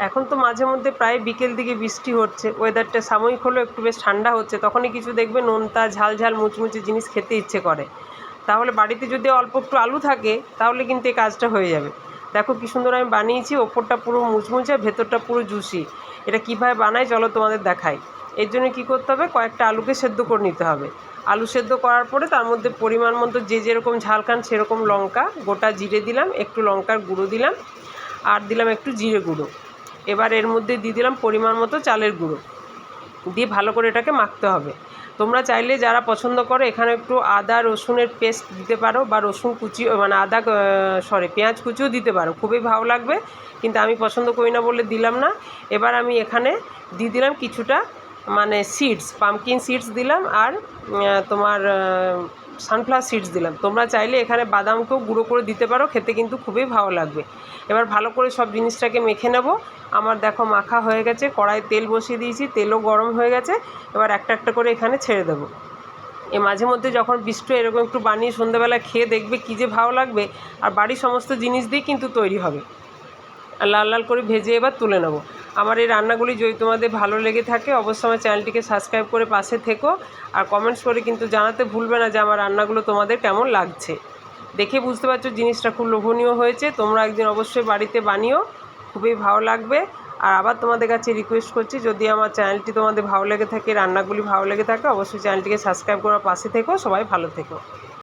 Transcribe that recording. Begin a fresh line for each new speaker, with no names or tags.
এখন তো মাঝে মধ্যে প্রায় বিকেল দিকে বৃষ্টি হচ্ছে, ওয়েদারটা সাময়িক হলেও একটু বেশ ঠান্ডা হচ্ছে, তখনই কিছু দেখবে নোনতা ঝাল ঝাল মুচমুচে জিনিস খেতে ইচ্ছে করে। তাহলে বাড়িতে যদি অল্প একটু আলু থাকে তাহলে কিন্তু এই কাজটা হয়ে যাবে। দেখো কী সুন্দর আমি বানিয়েছি, ওপরটা পুরো মুচমুচে, ভেতরটা পুরো জুসি। এটা কীভাবে বানাই চলো তোমাদের দেখাই। এর জন্য কী করতে হবে, কয়েকটা আলুকে সেদ্ধ করে নিতে হবে। আলু সেদ্ধ করার পরে তার মধ্যে পরিমাণ মতো যে যেরকম ঝাল খান সেরকম লঙ্কা, গোটা জিরে দিলাম, একটু লঙ্কার গুঁড়ো দিলাম, আর দিলাম একটু জিরে গুঁড়ো। এবার এর মধ্যে দিয়ে দিলাম পরিমাণ মতো চালের গুঁড়ো, দিয়ে ভালো করে এটাকে মাখতে হবে। তোমরা চাইলে যারা পছন্দ করো এখানে একটু আদা রসুনের পেস্ট দিতে পারো, বা রসুন কুচি মানে পেঁয়াজ কুচিও দিতে পারো, খুবই ভালো লাগবে, কিন্তু আমি পছন্দ করি না বলে দিলাম না। এবার আমি এখানে দিয়ে দিলাম কিছুটা মানে সিডস, পামকিন সিডস দিলাম, আর তোমার সানফ্লাওয়ার সিডস দিলাম। তোমরা চাইলে এখানে বাদামকেও গুঁড়ো করে দিতে পারো, খেতে কিন্তু খুবই ভালো লাগবে। এবার ভালো করে সব জিনিসটাকে মেখে নেব। আমার দেখো মাখা হয়ে গেছে, কড়াইয়ে তেল বসিয়ে দিয়েছি, তেলও গরম হয়ে গেছে। এবার একটা একটা করে এখানে ছেড়ে দেবো। মাঝে মধ্যে যখন বৃষ্টি এরকম একটু বানিয়ে সন্ধ্যাবেলা খেয়ে দেখবে কী যে ভালো লাগবে। আর বাড়ির সমস্ত জিনিস দিয়ে কিন্তু তৈরি হবে। লাল লাল করে ভেজে এবার তুলে নেব। আমার এই রান্নাগুলি যদি তোমাদের ভালো লেগে থাকে অবশ্যই আমার চ্যানেলটিকে সাবস্ক্রাইব করে পাশে থেকো, আর কমেন্টস করে কিন্তু জানাতে ভুলবে না যে আমার রান্নাগুলো তোমাদের কেমন লাগছে। দেখে বুঝতে পারছো জিনিসটা খুব লোভনীয় হয়েছে, তোমরা একদিন অবশ্যই বাড়িতে বানিও, খুবই ভালো লাগবে। আর আবার তোমাদের কাছে রিকোয়েস্ট করছি, যদি আমার চ্যানেলটি তোমাদের ভালো লেগে থাকে, রান্নাগুলি ভালো লেগে থাকে, অবশ্যই চ্যানেলটিকে সাবস্ক্রাইব করার পাশে থেকো। সবাই ভালো থেকো।